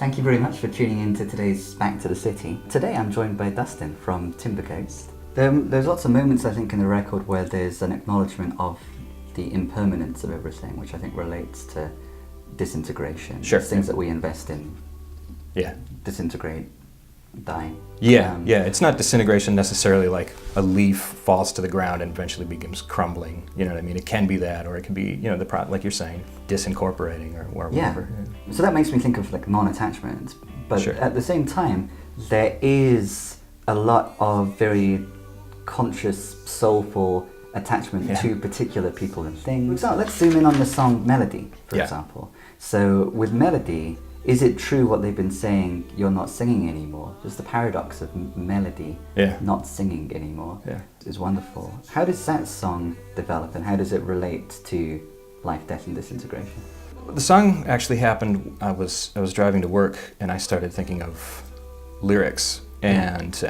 Thank you very much for tuning in to today's Back to the City. Today I'm joined by Dustin from TIMBRE. There's lots of moments, I think, in the record where there's an acknowledgement of the impermanence of everything, which I think relates to disintegration. Sure. Things that we invest in Yeah. disintegrate, die. Yeah, it's not disintegration necessarily like a leaf falls to the ground and eventually begins crumbling. You know what I mean? It can be that, or it can be, like you're saying, disincorporating or whatever. Yeah. So that makes me think of like non-attachment. But Sure. at the same time, there is a lot of very conscious, soulful attachment to particular people and things. So let's zoom in on the song Melody, for example. So with Melody, is it true what they've been saying, you're not singing anymore? Just the paradox of melody, not singing anymore, is wonderful. How does that song develop and how does it relate to life, death and disintegration? The song actually happened, I was driving to work and I started thinking of lyrics, and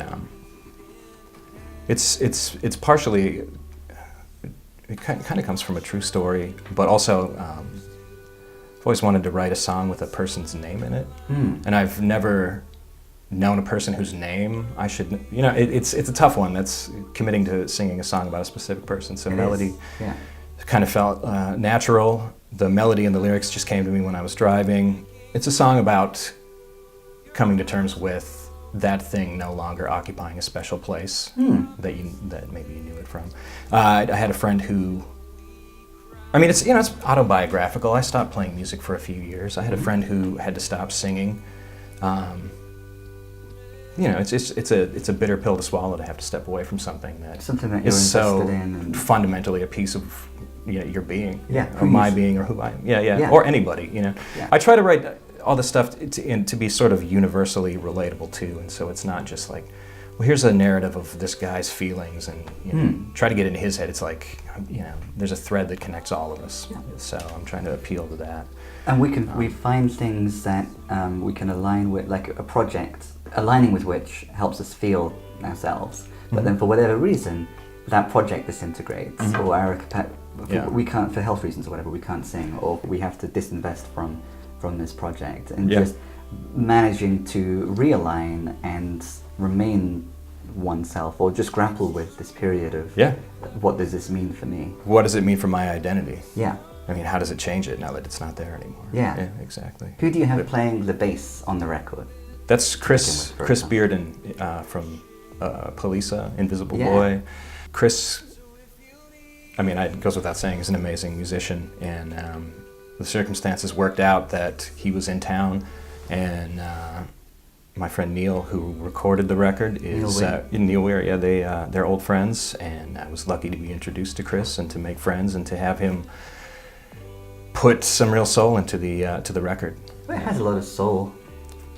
it's partially, it kind of comes from a true story, but also I've always wanted to write a song with a person's name in it, and I've never known a person whose name I should, it's a tough one. That's committing to singing a song about a specific person. So Melody kind of felt natural. The melody and the lyrics just came to me when I was driving. It's a song about coming to terms with that thing no longer occupying a special place that maybe you knew it from. I had a friend who, it's autobiographical. I stopped playing music for a few years. I had a friend who had to stop singing. It's a bitter pill to swallow to have to step away from something that you're is so invested in and fundamentally a piece of your being, or my being, or who I am, or anybody. I try to write all this stuff to be sort of universally relatable too, and so it's not just like, well, here's a narrative of this guy's feelings and try to get into his head. It's like, there's a thread that connects all of us. So I'm trying to appeal to that. And we find things that we can align with, like a project, aligning with which helps us feel ourselves. But then for whatever reason, that project disintegrates, or we can't, for health reasons or whatever, we can't sing, or we have to disinvest from this project. And just managing to realign and remain oneself, or just grapple with this period of what does this mean for me? What does it mean for my identity? Yeah. How does it change it now that it's not there anymore? Yeah, exactly. Who do you have playing the bass on the record? That's Chris Bearden from Poliça, Invisible Boy. Chris, it goes without saying, he's an amazing musician, and the circumstances worked out that he was in town, and my friend Neil, who recorded the record, is Neil Weir. They're old friends, and I was lucky to be introduced to Chris and to make friends and to have him put some real soul into the record. Well, it has a lot of soul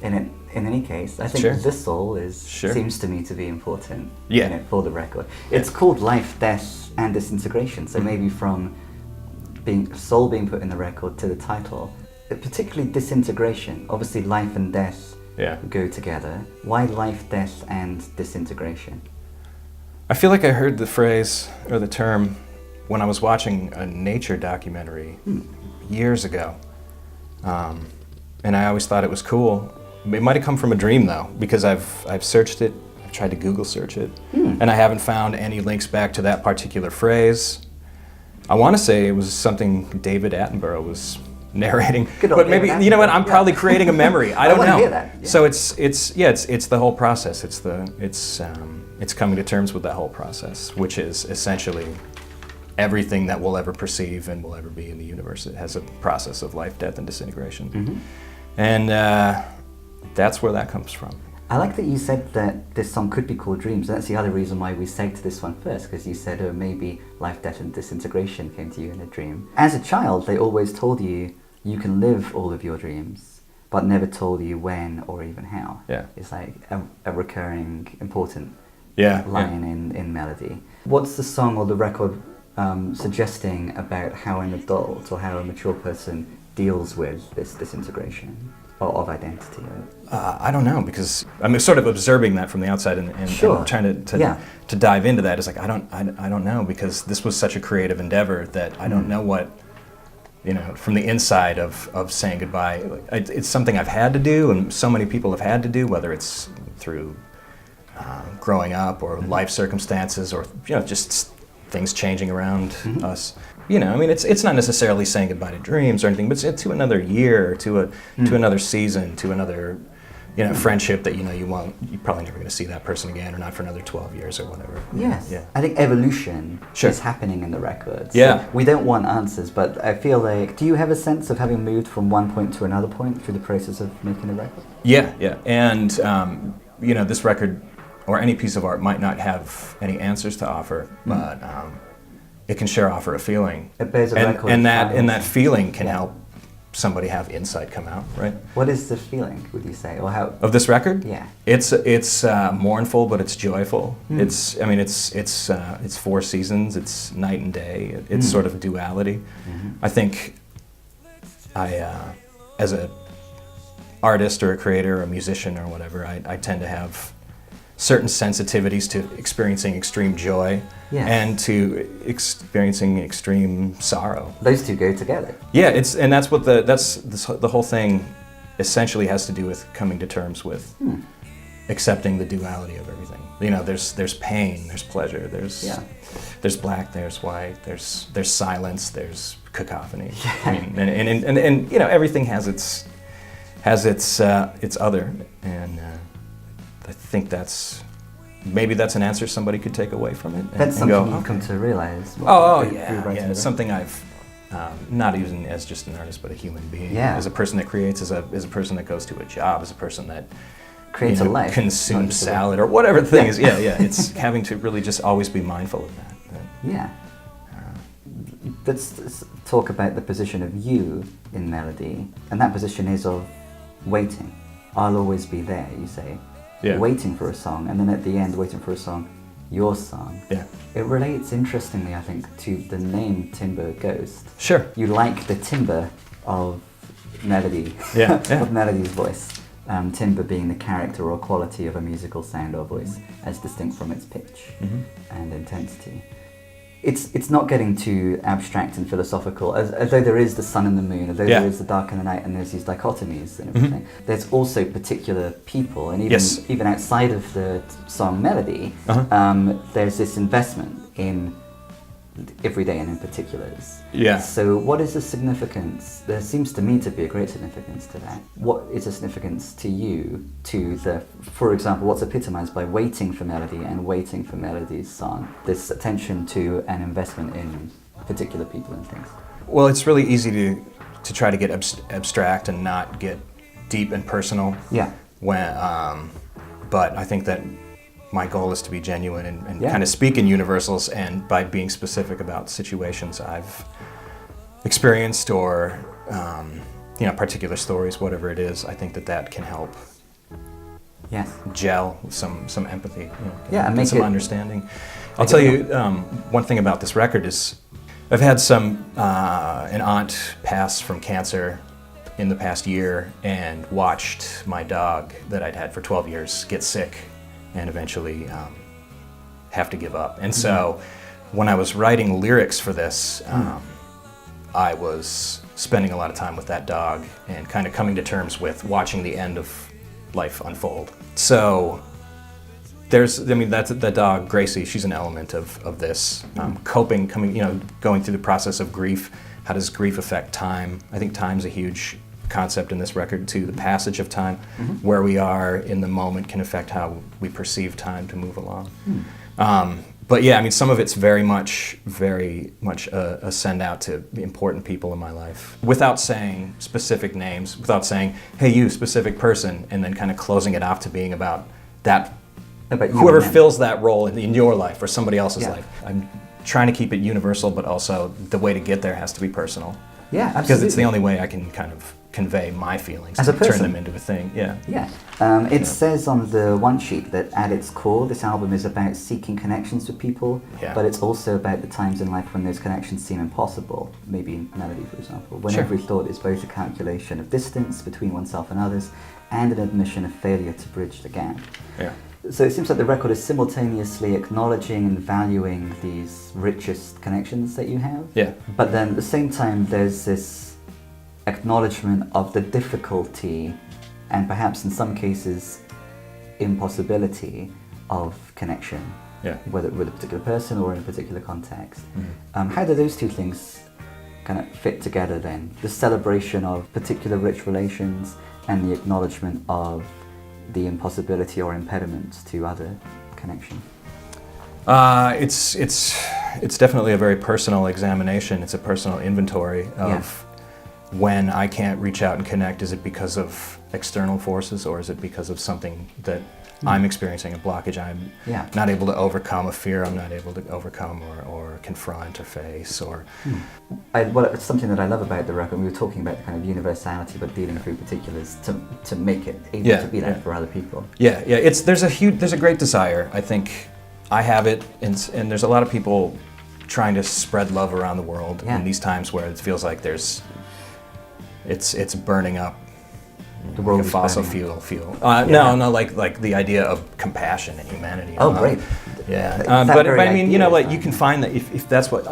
in it. In any case, I think this soul seems to me to be important in it for the record. It's called Life, Death and Disintegration, so maybe from soul being put in the record to the title, particularly disintegration. Obviously life and death go together. Why life, death and disintegration? I feel like I heard the phrase or the term when I was watching a nature documentary years ago, and I always thought it was cool. It might have come from a dream though, because I've searched it, I've tried to Google search it, and I haven't found any links back to that particular phrase. I want to say it was something David Attenborough was narrating, but maybe I'm probably creating a memory. I don't know. Hear that. Yeah. So it's the whole process. It's coming to terms with that whole process, which is essentially everything that we'll ever perceive and will ever be in the universe. It has a process of life, death, and disintegration, and that's where that comes from. I like that you said that this song could be called Dreams. That's the other reason why we segged this one first, because you said, maybe life, death and disintegration came to you in a dream. As a child, they always told you can live all of your dreams, but never told you when or even how. Yeah. It's like a recurring important line in Melody. What's the song or the record suggesting about how an adult or how a mature person deals with this disintegration of identity? I don't know, because I'm sort of observing that from the outside and trying to dive into that. It's like I don't know, because this was such a creative endeavor that I don't know you know, from the inside of saying goodbye. It's something I've had to do, and so many people have had to do, whether it's through growing up or life circumstances, or, you know, just things changing around us. You know, I mean, it's not necessarily saying goodbye to dreams or anything, but it's to another year, to another season, to another, you know, friendship that, you know, you're probably never going to see that person again, or not for another 12 years or whatever. Yes. Yeah. I think evolution Sure. is happening in the records. Yeah. So we don't want answers, but I feel like, do you have a sense of having moved from one point to another point through the process of making a record? Yeah, yeah. And, you know, this record, or any piece of art, might not have any answers to offer, but it can sure offer a feeling. It bears a record. And that feeling can help somebody have insight come out, right? What is the feeling, would you say, or how? Of this record? Yeah. It's mournful, but it's joyful. It's 4 seasons. It's night and day. It's sort of duality. I think as a artist or a creator or a musician or whatever, I tend to have certain sensitivities to experiencing extreme joy and to experiencing extreme sorrow. Those two go together. Yeah, that's what the whole thing essentially has to do with coming to terms with accepting the duality of everything. You know, there's pain, there's pleasure, there's black, there's white, there's silence, there's cacophony. Yeah. I mean, and you know, everything has its other, and I think maybe that's an answer somebody could take away from it. That's something you've come to realize. Yeah. It's something I've not even as just an artist, but a human being. Yeah. As a person that creates, as a person that goes to a job, as a person that creates a life, consumes salad or whatever the thing is. Yeah. It's having to really just always be mindful of that. Yeah. Let's talk about the position of you in melody, and that position is of waiting. I'll always be there, you say. Yeah. Waiting for a song, and then at the end, waiting for a song, your song. Yeah. It relates interestingly, I think, to the name Timbre Ghost. Sure. You like the timbre of melody, of melody's voice. Timbre being the character or quality of a musical sound or voice, as distinct from its pitch and intensity. It's not getting too abstract and philosophical, although there is the sun and the moon, although there is the dark and the night, and there's these dichotomies and everything. There's also particular people, and even outside of the song melody, there's this investment in everyday and in particulars. Yeah. So what is the significance? There seems to me to be a great significance to that. What is the significance to you to for example, what's epitomized by waiting for melody and waiting for melody's song? This attention to and investment in particular people and things. Well, it's really easy to try to get abstract and not get deep and personal. Yeah. But I think that my goal is to be genuine and kind of speak in universals, and by being specific about situations I've experienced or you know, particular stories, whatever it is. I think that can help gel with some empathy, you know, and make some understanding. I'll tell you one thing about this record is I've had an aunt pass from cancer in the past year, and watched my dog that I'd had for 12 years get sick and eventually have to give up. And so when I was writing lyrics for this, I was spending a lot of time with that dog and kind of coming to terms with watching the end of life unfold. So that dog, Gracie, she's an element of this. Coping, going through the process of grief. How does grief affect time? I think time's a huge concept in this record too. The passage of time, where we are in the moment, can affect how we perceive time to move along. But yeah, I mean, some of it's very much a send out to important people in my life, without saying specific names, without saying, "Hey, you, specific person," and then kind of closing it off to being about that, whoever fills that role in your life or somebody else's life. I'm trying to keep it universal, but also the way to get there has to be personal. Yeah, absolutely. Because it's the only way I can kind of convey my feelings as a person. Turn them into a thing. It says on the one sheet that at its core this album is about seeking connections with people, but it's also about the times in life when those connections seem impossible, maybe in melody for example, when every thought is both a calculation of distance between oneself and others and an admission of failure to bridge the gap. So it seems like the record is simultaneously acknowledging and valuing these richest connections that you have. Yeah. But then at the same time, there's this acknowledgement of the difficulty and perhaps in some cases impossibility of connection. Yeah. Whether with a particular person or in a particular context. Mm-hmm. How do those two things kind of fit together then? The celebration of particular rich relations and the acknowledgement of the impossibility or impediments to other connection. It's definitely a very personal examination. It's a personal inventory of when I can't reach out and connect. Is it because of external forces, or is it because of something that I'm experiencing, a blockage I'm not able to overcome, a fear I'm not able to overcome or confront or face, or... Well, it's something that I love about the record. We were talking about the kind of universality, but dealing through particulars to make it able to be that for other people. Yeah. There's a great desire. I think I have it, and there's a lot of people trying to spread love around the world in these times where it feels like it's burning up. The world like a fossil fuel. No, like the idea of compassion and humanity. Oh, great. Yeah, but I mean, like you can find that if that's what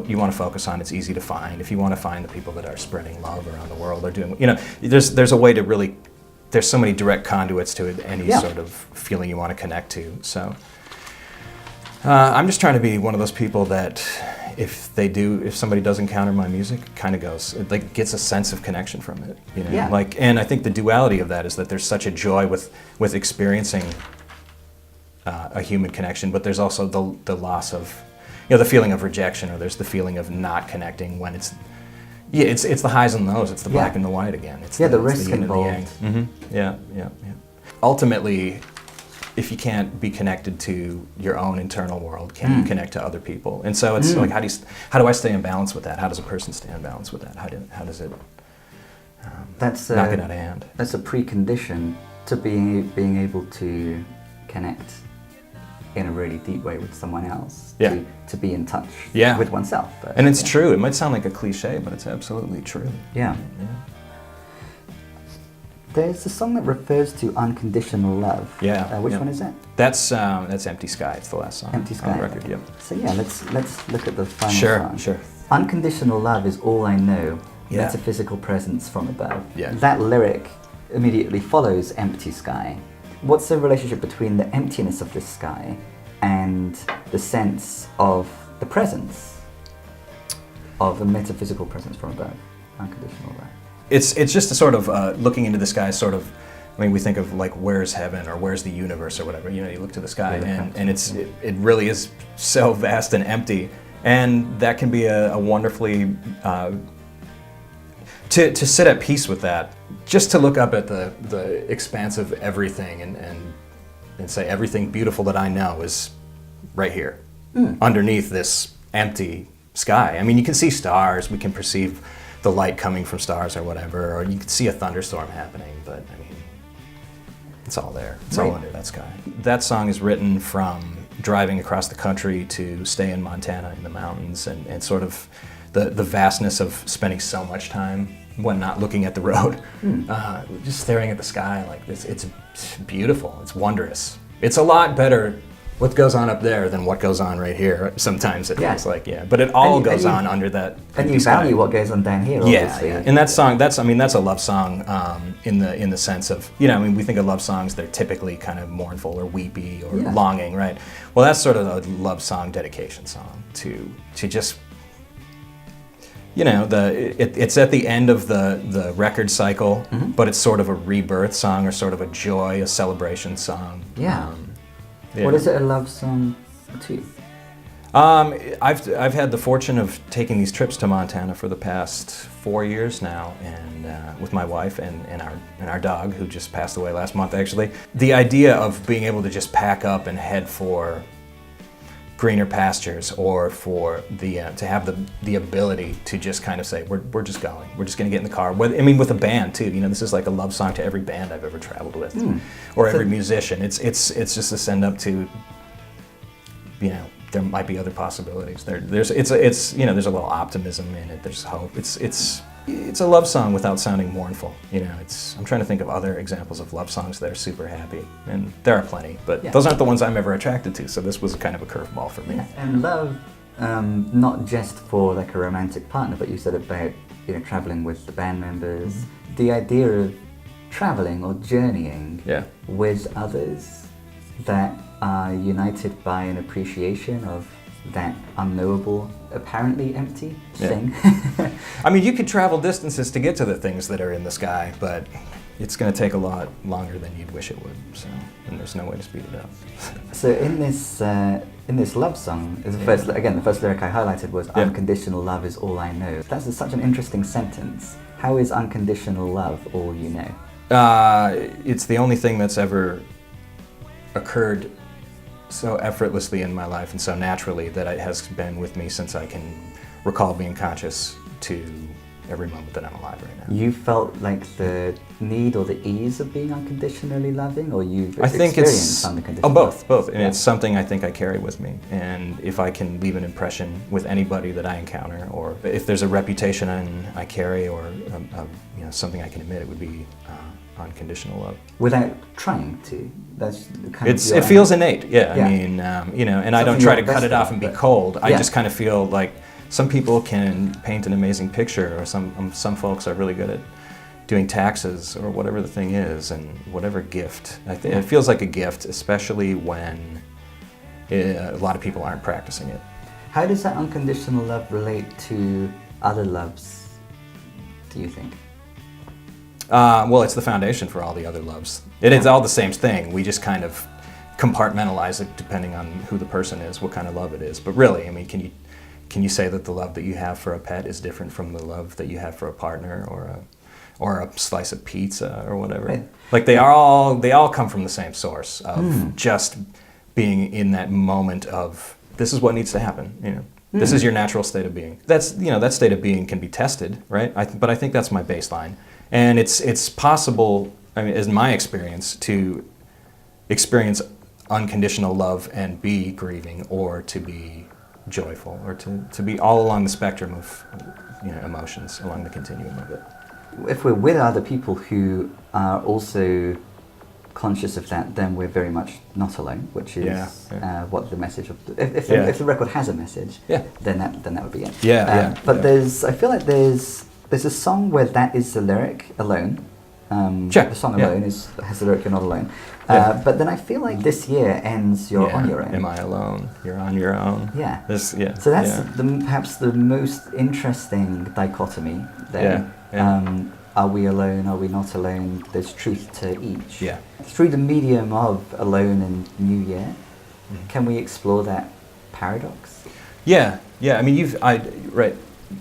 you want to focus on, it's easy to find. If you want to find the people that are spreading love around the world, or doing, there's a way to really. There's so many direct conduits to it, any sort of feeling you want to connect to. So I'm just trying to be one of those people that. If somebody does encounter my music, it kind of goes, like gets a sense of connection from it, and I think the duality of that is that there's such a joy with experiencing a human connection, but there's also the loss of, the feeling of rejection, or there's the feeling of not connecting when it's the highs and lows, it's the black and the white again. It's the risk involved. Yeah. Ultimately, if you can't be connected to your own internal world, can you connect to other people? And so it's like, how do I stay in balance with that? How does a person stay in balance with that? How does it knock it out of hand? That's a precondition to being able to connect in a really deep way with someone else. To be in touch with oneself. And it's true. It might sound like a cliche, but it's absolutely true. Yeah. There's a song that refers to Unconditional Love. Which one is that? That's Empty Sky. It's the last song. Empty Sky. On the record. Yep. So let's look at the final song. Sure. Unconditional love is all I know. Metaphysical presence from above. Yeah. That lyric immediately follows Empty Sky. What's the relationship between the emptiness of this sky and the sense of the presence of a metaphysical presence from above? Unconditional love. It's just a sort of looking into the sky, sort of. I mean, we think of like where's heaven or where's the universe or whatever. You look to the sky and it really is so vast and empty, and that can be a wonderfully to sit at peace with that. Just to look up at the expanse of everything and say everything beautiful that I know is right here, underneath this empty sky. I mean, you can see stars. We can perceive the light coming from stars or whatever, or you can see a thunderstorm happening, but I mean, it's all there. It's all under that sky. That song is written from driving across the country to stay in Montana in the mountains, and sort of the vastness of spending so much time when not looking at the road, just staring at the sky like this. It's beautiful. It's wondrous. It's a lot better what goes on up there than what goes on right here. Sometimes it feels like, but it all goes on under that. And you value what goes on down here, obviously. And that song, that's a love song in the sense of, I mean, we think of love songs, they're typically kind of mournful or weepy or longing, right? Well, that's sort of a love song dedication song to just, it's at the end of the record cycle, but it's sort of a rebirth song, or sort of a joy, a celebration song. What is it a love song to? I've had the fortune of taking these trips to Montana for the past 4 years now, and with my wife and our dog, who just passed away last month, actually. The idea of being able to just pack up and head for greener pastures, or for to have the ability to just kind of say, we're just going. We're just going to get in the car. With a band too. This is like a love song to every band I've ever traveled with, or every musician. It's just a send up to, there might be other possibilities. There's a little optimism in it. There's hope. It's it's a love song without sounding mournful. You know, I'm trying to think of other examples of love songs that are super happy, and there are plenty, but those aren't the ones I'm ever attracted to, so this was kind of a curveball for me. Yeah. And love, not just for like a romantic partner, but you said about, you know, traveling with the band members. Mm-hmm. The idea of traveling or journeying with others that are united by an appreciation of that unknowable, apparently empty thing. I mean, you could travel distances to get to the things that are in the sky, but it's going to take a lot longer than you'd wish it would. So, and there's no way to speed it up. So in this love song, the first lyric I highlighted was "Unconditional love is all I know." That's such an interesting sentence. How is unconditional love all you know? It's the only thing that's ever occurred so effortlessly in my life and so naturally that it has been with me since I can recall being conscious to every moment that I'm alive right now. You felt like the need or the ease of being unconditionally loving, or you've I think experienced unconditional love? Both. And it's something I think I carry with me. And if I can leave an impression with anybody that I encounter, or if there's a reputation I carry, or you know, something I can admit, it would be unconditional love. Without trying to. That's kind of it feels innate. I mean, you know, and I don't try to cut it off and be cold. I just kind of feel like some people can paint an amazing picture, or some folks are really good at doing taxes or whatever the thing is, and whatever gift. It feels like a gift, especially when a lot of people aren't practicing it. How does that unconditional love relate to other loves, do you think? Well, it's the foundation for all the other loves. It's all the same thing. We just kind of compartmentalize it depending on who the person is, what kind of love it is. But really, I mean, can you say that the love that you have for a pet is different from the love that you have for a partner, or a slice of pizza, or whatever? Right. Like they all come from the same source of just being in that moment of, this is what needs to happen. You know, this is your natural state of being. That's, you know, that state of being can be tested, right? But I think that's my baseline. And it's possible, I mean, in my experience, to experience unconditional love and be grieving, or to be joyful, or to be all along the spectrum of, you know, emotions, along the continuum of it. If we're with other people who are also conscious of that, then we're very much not alone, which is what the message of if the record has a message, then that would be it. But I feel like there's a song where that is the lyric, Alone. The song Alone has the lyric, You're not alone. But then I feel like This Year ends, You're on your own. Am I alone? You're on your own. So that's perhaps the most interesting dichotomy there. Are we alone? Are we not alone? There's truth to each. Through the medium of Alone and New Year, can we explore that paradox? I mean,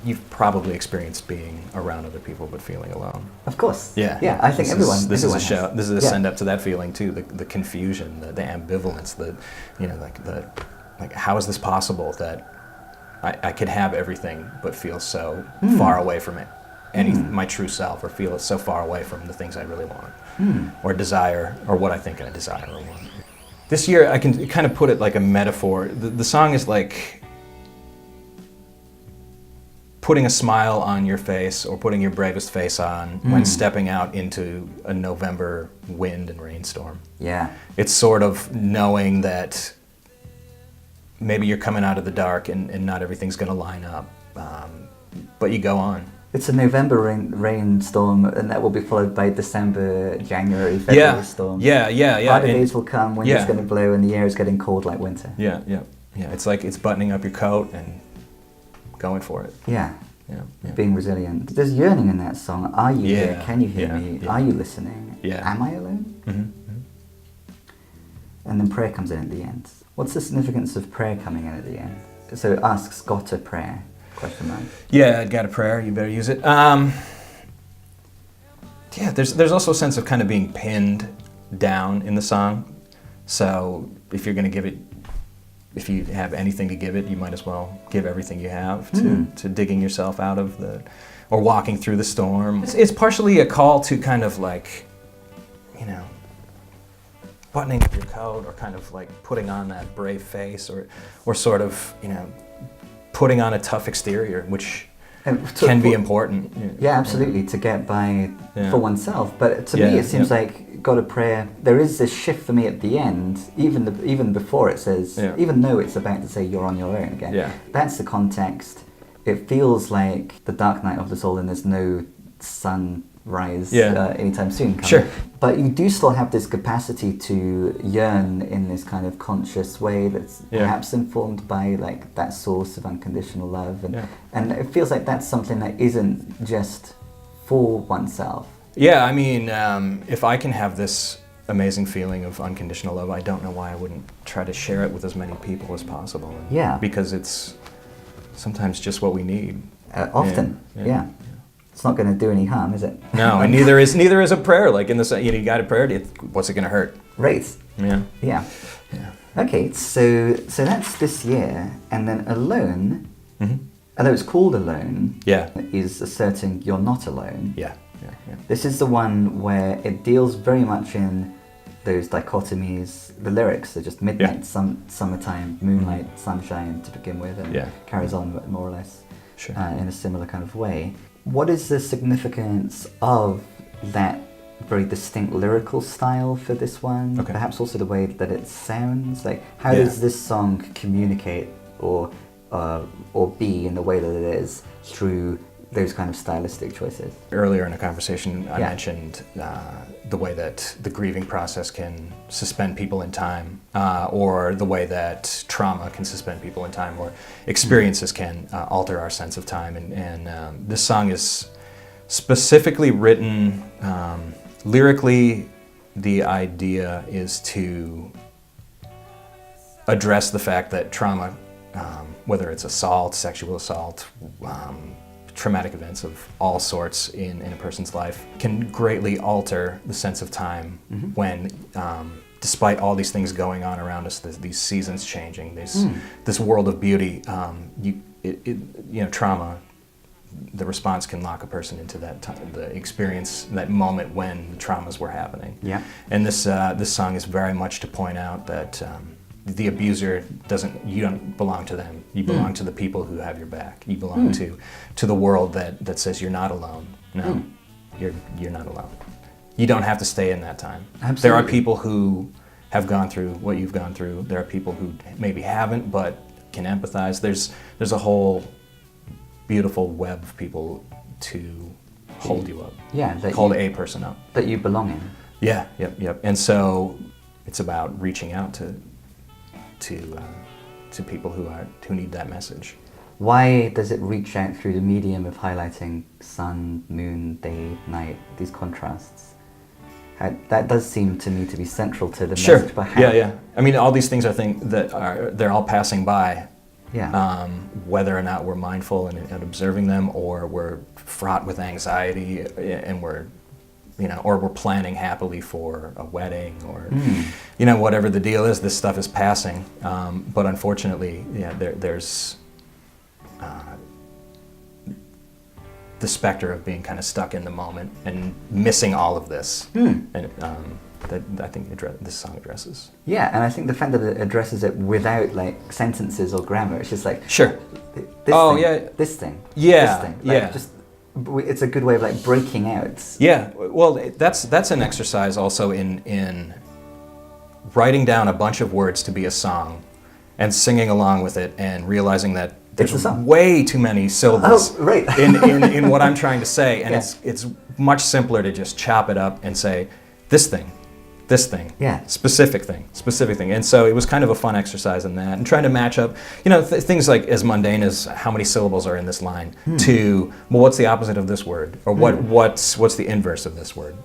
you've probably experienced being around other people but feeling alone. Of course. I think everyone. This is a show. This is a send up to that feeling too. The confusion, the ambivalence, like how is this possible that I could have everything but feel so far away from it, my true self, or feel so far away from the things I really want, or desire, or what I think I desire or want. This year, I can kind of put it like a metaphor. The song is like putting a smile on your face, or putting your bravest face on when stepping out into a November wind and rainstorm. It's sort of knowing that maybe you're coming out of the dark and not everything's going to line up, but you go on. It's a November rainstorm, and that will be followed by December, January, February storm. Harder days will come when it's going to blow and the air is getting cold like winter. It's like it's buttoning up your coat and going for it. Being resilient. There's yearning in that song. Are you here? Can you hear me? Are you listening? Am I alone? And then prayer comes in at the end. What's the significance of prayer coming in at the end? So it asks, got a prayer? Question mark. Got a prayer. You better use it. There's also a sense of kind of being pinned down in the song. So if you're going to give it, if you have anything to give it, you might as well give everything you have to digging yourself out of or walking through the storm. It's partially a call to kind of like, you know, buttoning up your coat, or kind of like putting on that brave face, or sort of, you know, putting on a tough exterior, which can be important. Yeah, absolutely, to get by for oneself. But to Yeah, me, it seems yeah. like God of Prayer, there is this shift for me at the end, even before it says, even though it's about to say you're on your own again. Yeah. That's the context. It feels like the dark night of the soul and there's no sunrise anytime soon coming. Sure. But you do still have this capacity to yearn in this kind of conscious way that's perhaps informed by like that source of unconditional love. And it feels like that's something that isn't just for oneself. Yeah, I mean, if I can have this amazing feeling of unconditional love, I don't know why I wouldn't try to share it with as many people as possible. Yeah. Because it's sometimes just what we need. Often, yeah. It's not going to do any harm, is it? No, and neither is a prayer. Like in the you got a prayer. What's it going to hurt? Right. Yeah. Okay, so that's this year, and then Alone. Although it's called Alone. Is asserting you're not alone. Yeah. This is the one where it deals very much in those dichotomies. The lyrics are just midnight, summertime, moonlight, sunshine to begin with, and carries on more or less in a similar kind of way. What is the significance of that very distinct lyrical style for this one? Okay. Perhaps also the way that it sounds. Like, how does this song communicate or be in the way that it is through those kind of stylistic choices? Earlier in a conversation, I mentioned the way that the grieving process can suspend people in time, or the way that trauma can suspend people in time, or experiences can alter our sense of time. And this song is specifically written lyrically. The idea is to address the fact that trauma, whether it's assault, sexual assault, traumatic events of all sorts in a person's life, can greatly alter the sense of time when, despite all these things going on around us, these seasons changing, this world of beauty, trauma, the response can lock a person into that time, the experience, that moment when the traumas were happening. Yeah. And this song is very much to point out that the abuser you don't belong to them. You belong to the people who have your back. You belong to the world that says you're not alone. No, you're not alone. You don't have to stay in that time. Absolutely. There are people who have gone through what you've gone through. There are people who maybe haven't but can empathize. There's a whole beautiful web of people to hold you up. Yeah, hold a person up. That you belong in. Yeah, yep. And so it's about reaching out to people who need that message. Why does it reach out through the medium of highlighting sun, moon, day, night, these contrasts? That does seem to me to be central to the message. But how? Yeah. I mean, all these things I think they're all passing by. Yeah. Whether or not we're mindful and observing them, or we're fraught with anxiety and we're planning happily for a wedding, or whatever the deal is, this stuff is passing. But unfortunately, there's the specter of being kind of stuck in the moment and missing all of this. And that I think this song addresses. Yeah, and I think the fact that it addresses it without like sentences or grammar, it's just like this thing. It's a good way of like breaking out. Yeah, well, that's an exercise also in writing down a bunch of words to be a song and singing along with it and realizing that there's way too many syllables in what I'm trying to say, and it's much simpler to just chop it up and say this thing, specific thing. And so it was kind of a fun exercise in that, and trying to match up, things like as mundane as how many syllables are in this line to, well, what's the opposite of this word, or what's the inverse of this word,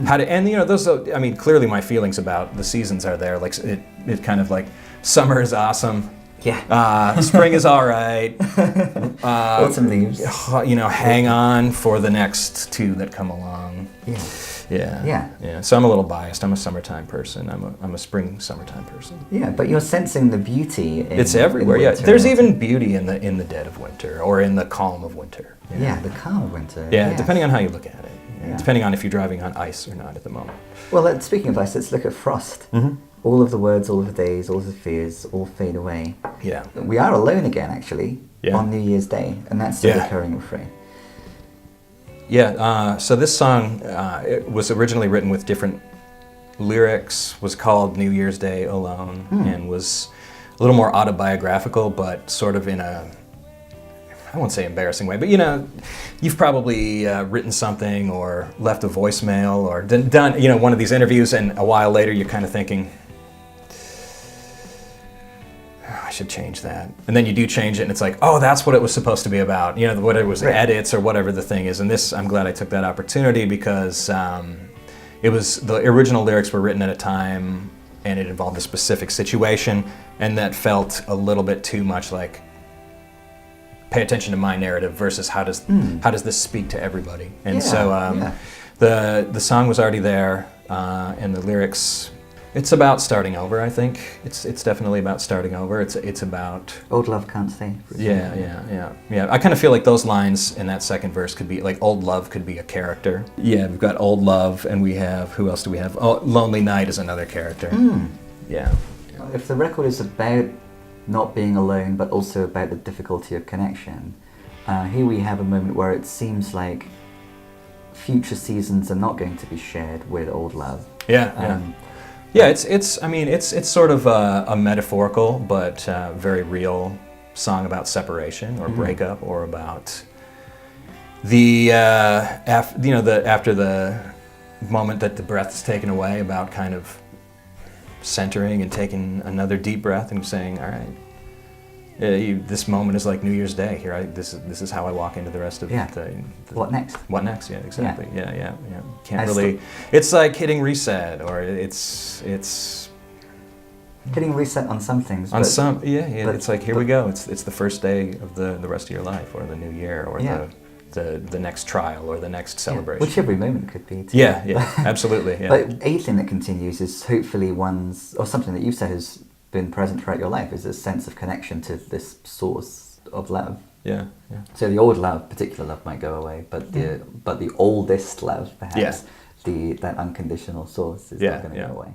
how to, and those, I mean, clearly my feelings about the seasons are there, like it kind of like summer is awesome. Yeah. Spring is all right. Autumn leaves. Hang on for the next two that come along. Yeah. Yeah. So I'm a little biased. I'm a summertime person. I'm a spring summertime person. Yeah, but you're sensing the beauty in It's everywhere. in Yeah, winter. there's even beauty in the dead of winter or in the calm of winter. You know? Yeah, the calm of winter. Yeah, yes. depending on how you look at it. Yeah. Depending on if you're driving on ice or not at the moment. Well, speaking of ice, let's look at frost. All of the words, all of the days, all of the fears, all fade away. Yeah. We are alone again, actually, on New Year's Day, and that's the recurring refrain. Yeah, so this song it was originally written with different lyrics, was called New Year's Day Alone, and was a little more autobiographical, but sort of in a, I won't say embarrassing way, but you know, you've probably written something or left a voicemail or done, you know, one of these interviews, and a while later you're kind of thinking, I should change that. And then you do change it, and it's like, oh, that's what it was supposed to be about. You know, whether it was edits or whatever the thing is. And this, I'm glad I took that opportunity because it was, the original lyrics were written at a time, and it involved a specific situation, and that felt a little bit too much like, pay attention to my narrative versus how does this speak to everybody. And the song was already there, and the lyrics. It's about starting over, I think. It's definitely about starting over. It's about Old love can't stay. Yeah. I kind of feel like those lines in that second verse could be like old love could be a character. Yeah, we've got old love, and we have, who else do we have? Oh, lonely night is another character. Yeah. If the record is about not being alone, but also about the difficulty of connection, here we have a moment where it seems like future seasons are not going to be shared with old love. Yeah, it's sort of a metaphorical but very real song about separation or breakup, or about the after the moment that the breath is taken away, about kind of centering and taking another deep breath and saying, all right, this moment is like New Year's Day. Here, this is how I walk into the rest of the what next? What next? Yeah, exactly. Yeah. Can't really. It's like hitting reset, or it's hitting reset on some things. On some, it's like, here we go. It's the first day of the rest of your life, or the new year, or the next trial, or the next celebration. Which every moment could be. Yeah, absolutely. Yeah. But a thing that continues is hopefully or something that you've said has been present throughout your life, is a sense of connection to this source of love. Yeah. So the old love, particular love, might go away, but the oldest love, perhaps, that unconditional source is not going to go away.